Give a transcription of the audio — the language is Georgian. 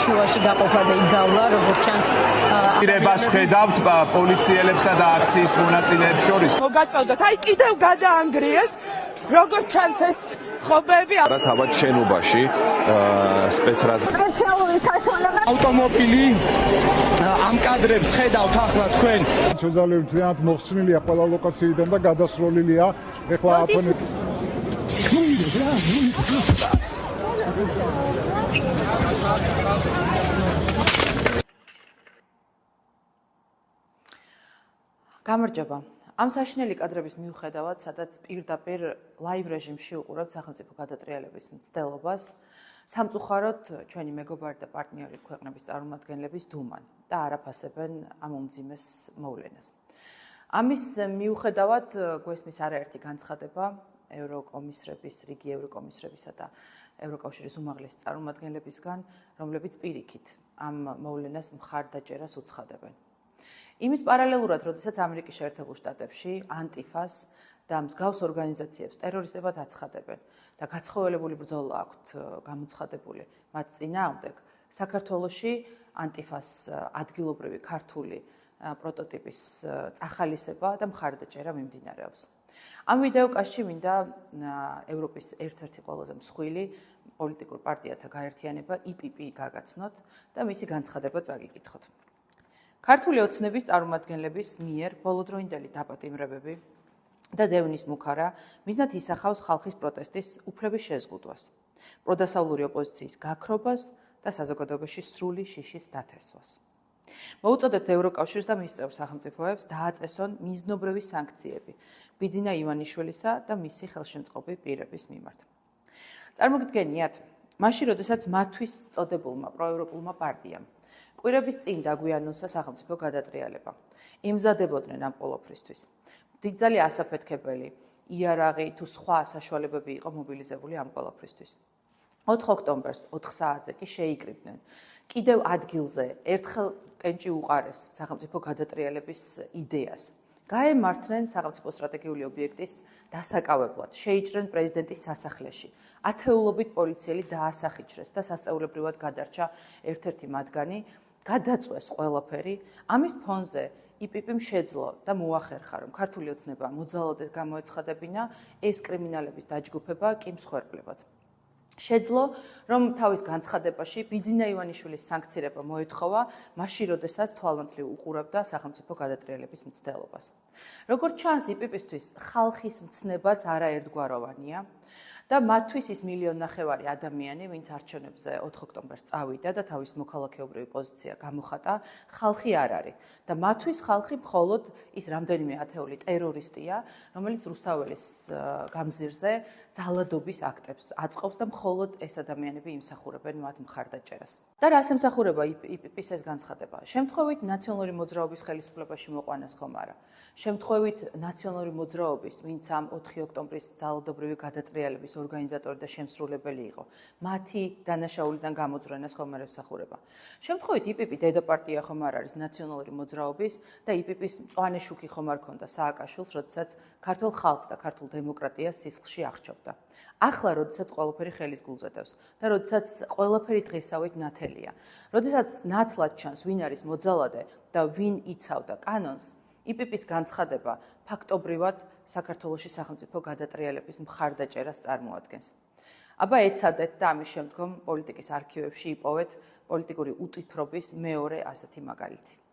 შუაში გაყოფა და იქ გავლა, როგორც ჩანს. პირებას ხედავთ პოლიციელებსა და აქციის მონაწილეებს შორის. მოგაწოდოთ, აი კიდევ გადაანგრიეს, როგორც ჩანს ეს ხობები. თავად შენობაში სპეცრაზ სპეციალური საშუალება ავტომობილი ამ კადრებს ხედავთ ახლა თქვენ. შეზღუდული მთლიანად მოხსნილია ყველა ლოკაციიდან და გადასროლილია ეხლა აფონე. გამარჯობა. ამ საშინელი კადრების მიუხედავად, სადაც პირდაპირ ლაივ რეჟიმში უყურებთ სახელმწიფო გადატრიალების მცდელობას, სამწუხაროდ ჩვენი მეგობარი და პარტნიორი ქვეყნების წარმომადგენლების დუმან და არაფასებენ ამ უმძიმეს მოვლენას. ამის მიუხედავად გვესმის არაერთი განცხადება ევროკომისრების, რიგი ევროკომისრებისა და ევროკავშირის უმაღლესი წარმომადგენლებისგან, რომლებიც პირიქით ამ მოვლენას მხარდაჭერას უცხადებენ. იმის პარალელურად, როდესაც ამერიკის შეერთებულ შტატებში ანტიფას და მსგავს ორგანიზაციებს ტერორისტებად აცხადებენ და გაცხოველებული ბრძოლა აქვთ გამოცხადებული მათ წინააღმდეგ, საქართველოში ანტიფას ადგილობრივი ქართული პროტოტიპის წახალისება და მხარდაჭერა მიმდინარეობს. ამ ვიდეოკასში მინდა ევროპის ერთ-ერთი ყველაზე მსხვილი პოლიტიკურ პარტიათა გაერთიანება EPP გაგაცნოთ და მისი განცხადება წაგიკითხოთ. ქართული ოცნების წარმომადგენლების მიერ ბოლოდროინდელი დაპატიმრებები და დევნის მუქარა მიზნად ისახავს ხალხის პროტესტის უფლების შეზღუდვას, პროდასავლური ოპოზიციის გაქრობას და საზოგადოებაში სრული შიშის დათესვას. მოუწოდებთ ევროკავშირს და მის წევრ სახელმწიფოებს დააწესონ მიზნობრივი სანქციები ბიძინა ივანიშვილისა და მისი ხელშემწყობი პირების მიმართ. წარმოგიდგენიათ, მაშინ, როდესაც მათთვის წოდებულმა პროევროპულმა პარტიამ კვირების წინ დაგვიანონსა სახელმწიფო გადატრიალება. იმზადებოდნენ ამ ყოველფრისთვის. დიდძალი ასაფეთქებელი, იარაღი თუ სხვა საშუალებები იყო მობილიზებული ამ ყოველფრისთვის. 4 ოქტომბერს 4 საათზე კი შეიკრიბნენ. კიდევ ადგილზე ერთხელ კენჭი უყარეს სახელმწიფო გადატრიალების იდეას. გაემართნენ სახელმწიფო სტრატეგიული ობიექტის დასაკავებლად, შეიჭრენ პრეზიდენტის სასახლეში. ათეულობით პოლიციელი დაასახიჩრეს და სასწაულებრივად გადარჩა ერთ-ერთი მათგანი. გადაწვეს ყველაფერი, ამის ფონზე EPP-მ შეძლო და მოახერხა, რომ ქართული ოცნება მოძალადედ გამოეცხადებინა, ეს კრიმინალების დაჯგუფება კი მსხვერპლებად. შეძლო, რომ თავის განცხადებაში ბიძინა ივანიშვილის სანქცირება მოეთხოვა, მაშინ, როდესაც თვალმატლივ უყურებდა სახელმწიფო გადატრიალების მცდელობას. როგორც ჩანს, EPP-ისთვის ხალხის მცნებაც არაერთგვაროვანია. და მათთვის ის 1,5 მილიონი ადამიანი, ვინც არჩევნებზე 4 ოქტომბერს წავიდა და თავის მოქალაქეობრივი პოზიცია გამოხატა, ხალხი არ არის. და მათთვის ხალხი მხოლოდ ის რამდენიმე ათეული ტერორისტია, რომელიც რუსთაველის გამზირზე ძალადობის აქტებს აწყობს და მხოლოდ ეს ადამიანები იმსახურებენ მათ მხარდაჭერას. და რას ემსახურება EPP-ის ეს განცხადება? შემთხვევით ნაციონალური მოძრაობის ხელისუფლებაში მოყვანას ხომ არა? შემთხვევით ნაციონალური მოძრაობის, ვინც ამ 4 ოქტომბრის ძალადობრივი გადატრიალების ორგანიზატორი და შემსრულებელი იყო, მათი დანაშაულიდან გამოძვრენას ხომ არ ემსახურება. შემთხვევით EPP დედაპარტია ხომ არ არის ნაციონალური მოძრაობის და EPP-ის მწვანე შუქი ხომ არ ქონდა სააკაშვილს, როდესაც ქართულ ხალხს და ქართულ დემოკრატიას სისხლში აღჭობდა. ახლა, როდესაც ყველაფერი ხელის გულზე დევს და როდესაც ყველაფერი დღესავით ნათელია, როდესაც ნათლად ჩანს, ვინ არის მოძალადე და ვინ იცავდა კანონს, EPP-ის განცხადება ფაქტობრივად საქართველოში სახელმწიფო გადატრიალების მხარდაჭერას წარმოადგენს. აბა ეცადეთ და ამის შემდგომ პოლიტიკის არქივებში იპოვეთ პოლიტიკური უტვიფრობის მეორე ასეთი მაგალითი.